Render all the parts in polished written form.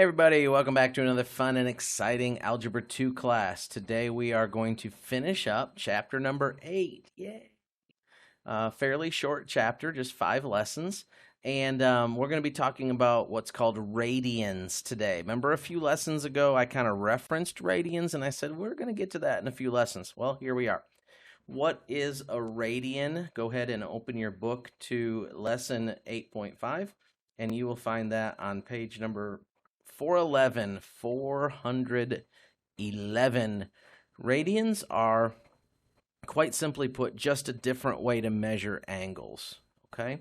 Everybody, welcome back to another fun and exciting Algebra 2 class. Today we are going to finish up chapter number 8. Yay! Fairly short chapter, just 5 lessons. And we're going to be talking about what's called radians today. Remember a few lessons ago I kind of referenced radians and I said we're going to get to that in a few lessons. Well, here we are. What is a radian? Go ahead and open your book to lesson 8.5 and you will find that on page number 411. Radians are, quite simply put, just a different way to measure angles, okay?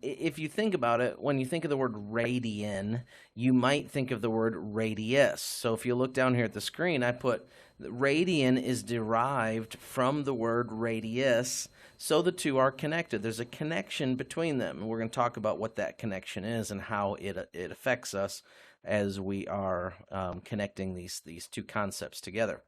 If you think about it, when you think of the word radian, you might think of the word radius. So if you look down here at the screen, I put radian is derived from the word radius, so the two are connected. There's a connection between them, and we're going to talk about what that connection is and how it affects us as we are connecting these two concepts together.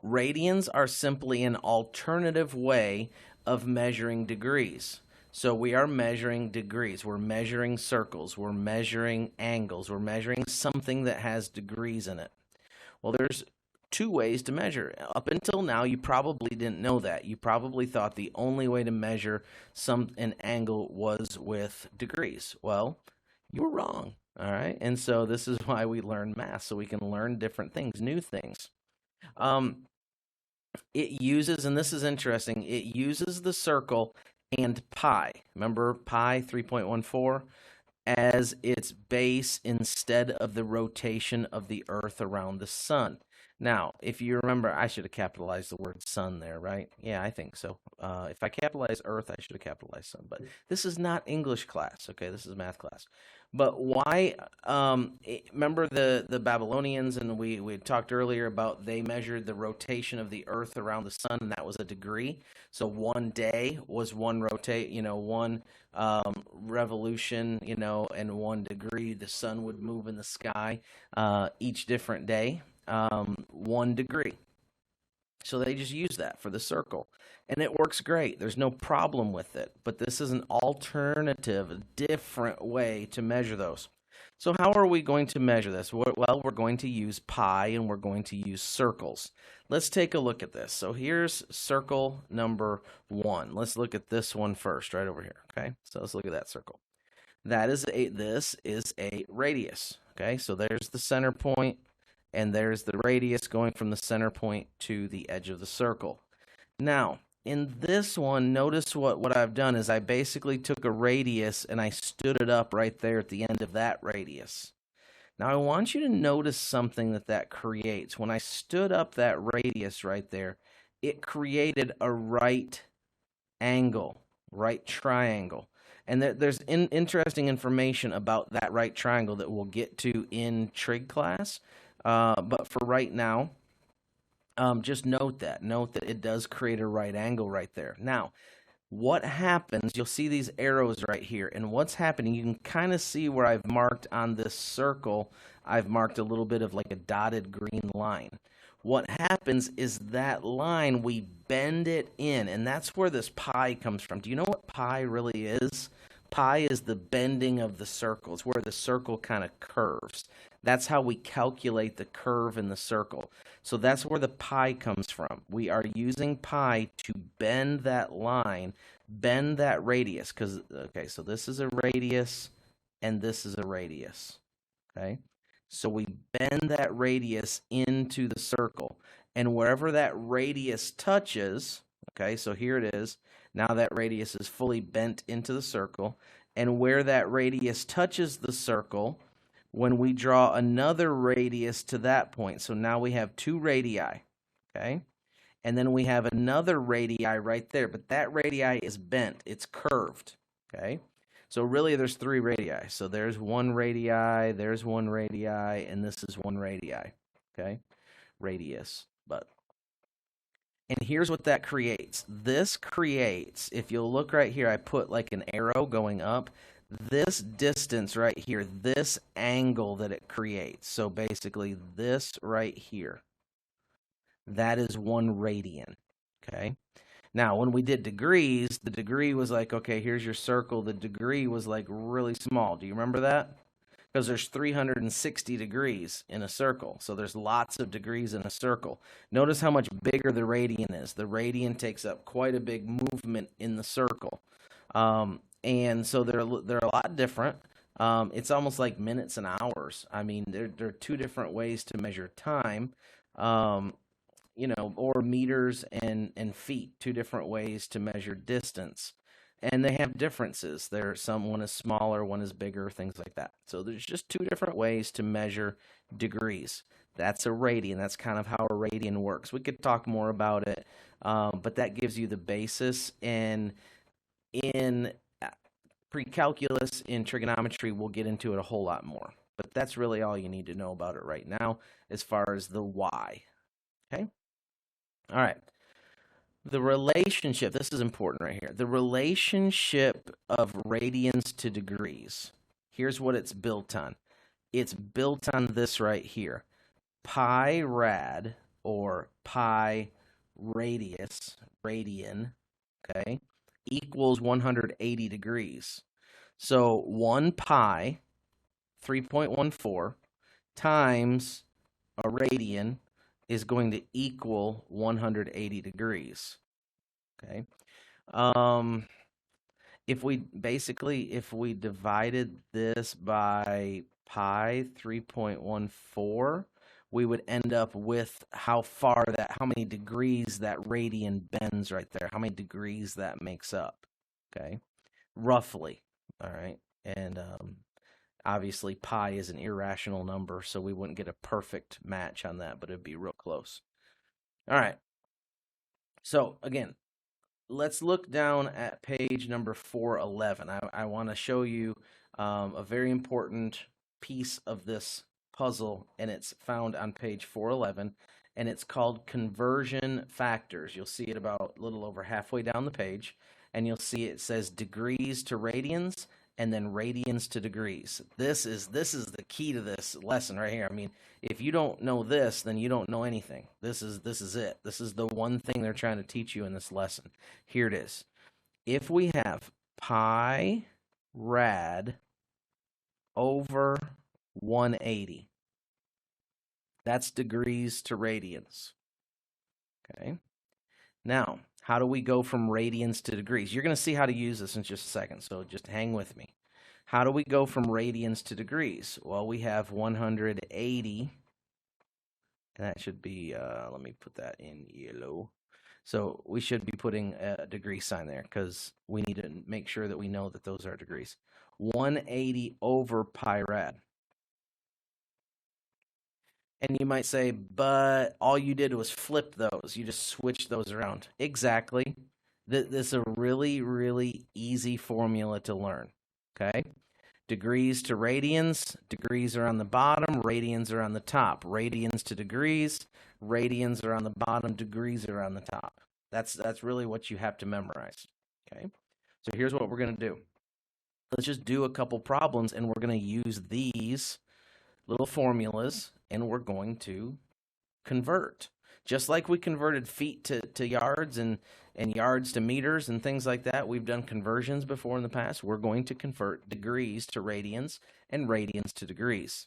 Radians are simply an alternative way of measuring degrees. So we are measuring degrees, we're measuring circles, we're measuring angles, we're measuring something that has degrees in it. Well, there's two ways to measure. Up until now, you probably didn't know that. You probably thought the only way to measure an angle was with degrees. Well, you were wrong, all right? And so this is why we learn math, so we can learn different things, new things. It uses, and this is interesting, it uses the circle and pi. Remember pi 3.14 as its base instead of the rotation of the Earth around the sun. Now, if you remember, I should have capitalized the word sun there, right? Yeah, I think so. If I capitalize Earth, I should have capitalized sun. But this is not English class, okay? This is math class. But why? Remember the Babylonians, and we talked earlier about they measured the rotation of the Earth around the sun, and that was a degree. So one day was one one revolution, and 1 degree. The sun would move in the sky each different day, 1 degree. So they just use that for the circle. And it works great. There's no problem with it. But this is an alternative, a different way to measure those. So how are we going to measure this? Well, we're going to use pi and we're going to use circles. Let's take a look at this. So here's circle number 1. Let's look at this one first, right over here. Okay, so let's look at that circle. This is a radius. Okay, so there's the center point. And there's the radius going from the center point to the edge of the circle. Now, in this one, notice what I've done is I basically took a radius and I stood it up right there at the end of that radius. Now, I want you to notice something that creates. When I stood up that radius right there, it created a right angle, right triangle. And there's interesting information about that right triangle that we'll get to in trig class. But for right now, just note that it does create a right angle right there. Now, what happens, you'll see these arrows right here, and what's happening, you can kind of see where I've marked on this circle, I've marked a little bit of like a dotted green line. What happens is that line, we bend it in, and that's where this pi comes from. Do you know what pi really is? Pi is the bending of the circle. It's where the circle kind of curves. That's how we calculate the curve in the circle. So that's where the pi comes from. We are using pi to bend that line, bend that radius. Okay, so this is a radius and this is a radius. Okay, so we bend that radius into the circle. And wherever that radius touches, okay, so here it is. Now that radius is fully bent into the circle. And where that radius touches the circle, when we draw another radius to that point, so now we have 2 radii, okay? And then we have another radii right there, but that radii is bent. It's curved, okay? So really there's 3 radii. So there's 1 radii, there's 1 radii, and this is 1 radii, okay? Radius, and here's what that creates. This creates, if you'll look right here, I put like an arrow going up. This distance right here, this angle that it creates. So basically this right here, that is 1 radian, okay? Now, when we did degrees, the degree was like, okay, here's your circle. The degree was like really small. Do you remember that? because there's 360 degrees in a circle. So there's lots of degrees in a circle. Notice how much bigger the radian is. The radian takes up quite a big movement in the circle. And so they're a lot different. It's almost like minutes and hours. I mean, there are two different ways to measure time, or meters and feet, two different ways to measure distance. And they have differences. One is smaller, one is bigger, things like that. So there's just two different ways to measure degrees. That's a radian. That's kind of how a radian works. We could talk more about it, but that gives you the basis. And in pre-calculus, in trigonometry, we'll get into it a whole lot more. But that's really all you need to know about it right now as far as the why. Okay? All right. The relationship, this is important right here. The relationship of radians to degrees. Here's what it's built on. It's built on this right here. Pi rad, or pi radius, radian, okay, equals 180 degrees. So 1 pi, 3.14, times a radian is going to equal 180 degrees. Okay. If we divided this by pi 3.14, we would end up with how many degrees that radian bends right there, how many degrees that makes up. Okay. Roughly. All right. And obviously, pi is an irrational number, so we wouldn't get a perfect match on that, but it'd be real close. All right. So, again, let's look down at page number 411. I want to show you a very important piece of this puzzle, and it's found on page 411, and it's called conversion factors. You'll see it about a little over halfway down the page, and you'll see it says degrees to radians, and then radians to degrees. This is the key to this lesson right here. I mean, if you don't know this, then you don't know anything. This is it. This is the one thing they're trying to teach you in this lesson. Here it is. If we have pi rad over 180, that's degrees to radians. Okay. Now, how do we go from radians to degrees? You're going to see how to use this in just a second, so just hang with me. How do we go from radians to degrees? Well, we have 180, and that should be, let me put that in yellow. So we should be putting a degree sign there because we need to make sure that we know that those are degrees. 180 over pi rad. And you might say, but all you did was flip those. You just switched those around. Exactly. This is a really, really easy formula to learn. Okay? Degrees to radians. Degrees are on the bottom. Radians are on the top. Radians to degrees. Radians are on the bottom. Degrees are on the top. That's really what you have to memorize. Okay? So here's what we're going to do. Let's just do a couple problems, and we're going to use these little formulas, and we're going to convert. Just like we converted feet to yards and yards to meters and things like that, we've done conversions before in the past. We're going to convert degrees to radians and radians to degrees.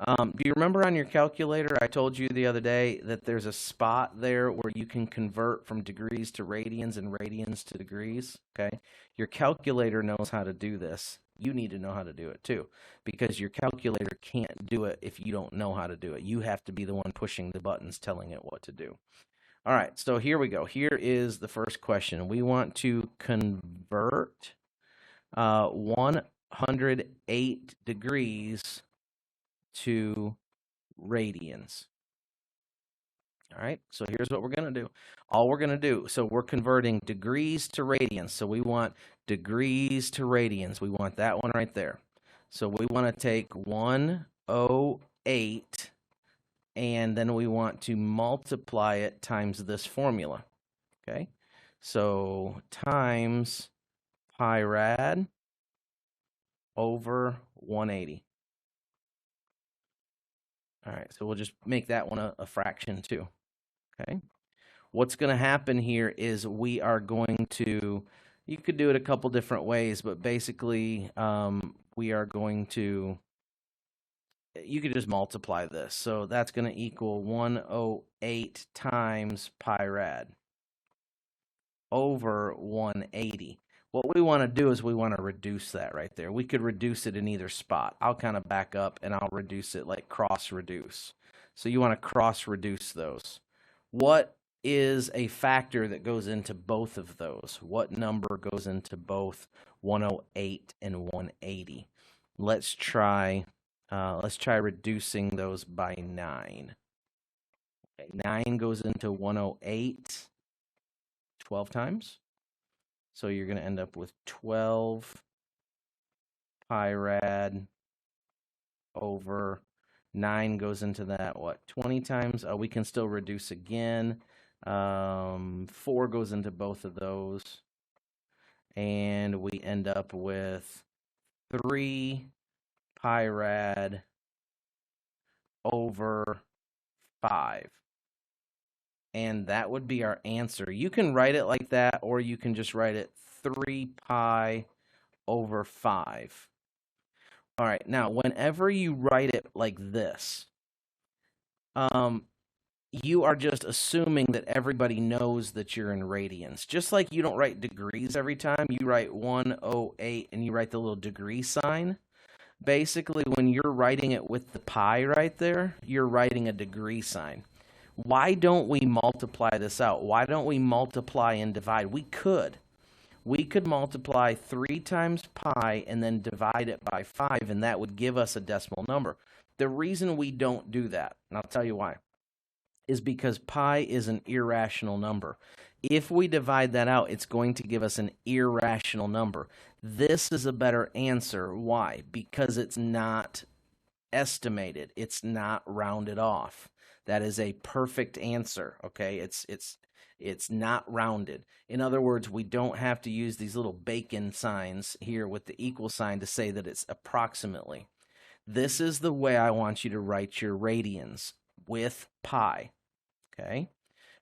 Do you remember on your calculator I told you the other day that there's a spot there where you can convert from degrees to radians and radians to degrees? Okay, your calculator knows how to do this. You need to know how to do it too, because your calculator can't do it if you don't know how to do it. You have to be the one pushing the buttons telling it what to do. All right, so here we go. Here is the first question. We want to convert 108 degrees to radians. All right, so here's what we're going to do. All we're going to do, so we're converting degrees to radians. So we want degrees to radians. We want that one right there. So we want to take 108, and then we want to multiply it times this formula. Okay, so times pi rad over 180. All right, so we'll just make that one a fraction too. Okay, what's going to happen here is we are going to, you could do it a couple different ways, but basically we are going to you could just multiply this. So that's going to equal 108 times pi rad over 180. What we want to do is we want to reduce that right there. We could reduce it in either spot. I'll kind of back up and I'll reduce it like cross reduce. So you want to cross reduce those. What is a factor that goes into both of those? What number goes into both 108 and 180? Let's try reducing those by 9. Okay, 9 goes into 108 12 times. So you're going to end up with 12 pi rad over 9 goes into that, what, 20 times? We can still reduce again. 4 goes into both of those. And we end up with 3 pi rad over 5. And that would be our answer. You can write it like that, or you can just write it 3 pi over 5. All right, now whenever you write it like this, you are just assuming that everybody knows that you're in radians. Just like you don't write degrees every time, you write 108 and you write the little degree sign. Basically, when you're writing it with the pi right there, you're writing a degree sign. Why don't we multiply this out? Why don't we multiply and divide? We could. We could multiply 3 times pi and then divide it by 5, and that would give us a decimal number. The reason we don't do that, and I'll tell you why, is because pi is an irrational number. If we divide that out, it's going to give us an irrational number. This is a better answer. Why? Because it's not estimated. It's not rounded off. That is a perfect answer, okay? It's not rounded. In other words, we don't have to use these little bacon signs here with the equal sign to say that it's approximately. This is the way I want you to write your radians, with pi, okay?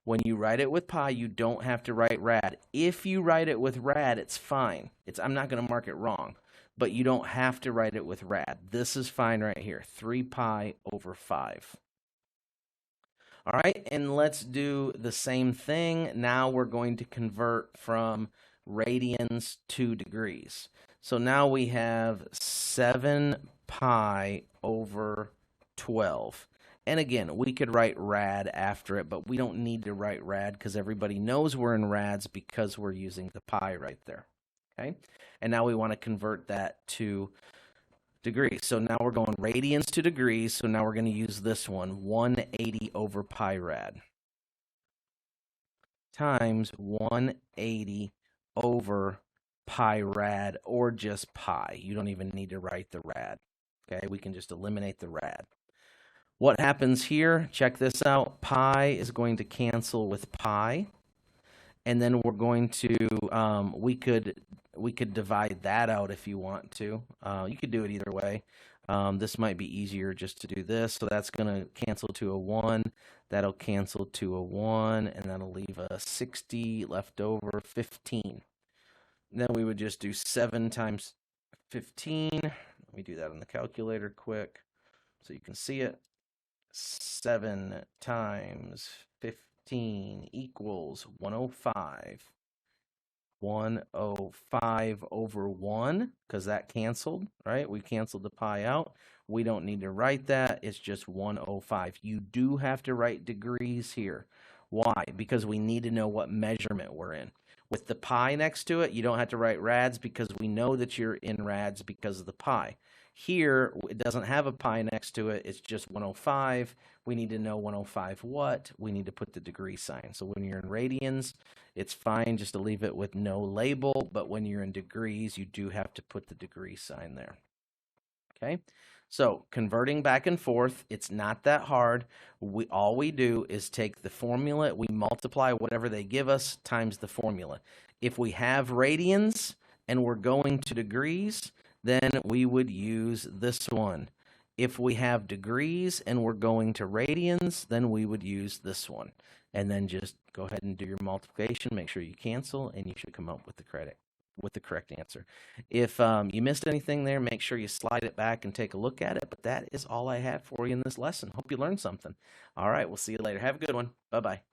When you write it with pi, you don't have to write rad. If you write it with rad, it's fine. I'm not going to mark it wrong, but you don't have to write it with rad. This is fine right here, 3 pi over 5. All right, and let's do the same thing. Now we're going to convert from radians to degrees. So now we have 7 pi over 12. And again, we could write rad after it, but we don't need to write rad because everybody knows we're in rads because we're using the pi right there. Okay, and now we want to convert that to degrees. So now we're going radians to degrees. So now we're going to use this one, 180 over pi rad times 180 over pi rad, or just pi. You don't even need to write the rad. Okay, we can just eliminate the rad. What happens here? Check this out. Pi is going to cancel with pi. And then we're going to, we could divide that out if you want to. You could do it either way. This might be easier just to do this. So that's going to cancel to a 1. That'll cancel to a 1. And that'll leave a 60 left over, 15. Then we would just do 7 times 15. Let me do that on the calculator quick so you can see it. 7 times 15 equals 105. 105 over 1, because that canceled, right? We canceled the pi out. We don't need to write that. It's just 105. You do have to write degrees here. Why? Because we need to know what measurement we're in. With the pi next to it, you don't have to write rads because we know that you're in rads because of the pi. Here, it doesn't have a pi next to it. It's just 105. We need to know 105 what? We need to put the degree sign. So when you're in radians, it's fine just to leave it with no label. But when you're in degrees, you do have to put the degree sign there. Okay? So converting back and forth, it's not that hard. All we do is take the formula. We multiply whatever they give us times the formula. If we have radians and we're going to degrees, then we would use this one. If we have degrees and we're going to radians, then we would use this one. And then just go ahead and do your multiplication. Make sure you cancel, and you should come up with the credit. with the correct answer. If you missed anything there, make sure you slide it back and take a look at it. But that is all I have for you in this lesson. Hope you learned something. All right, we'll see you later. Have a good one. Bye-bye.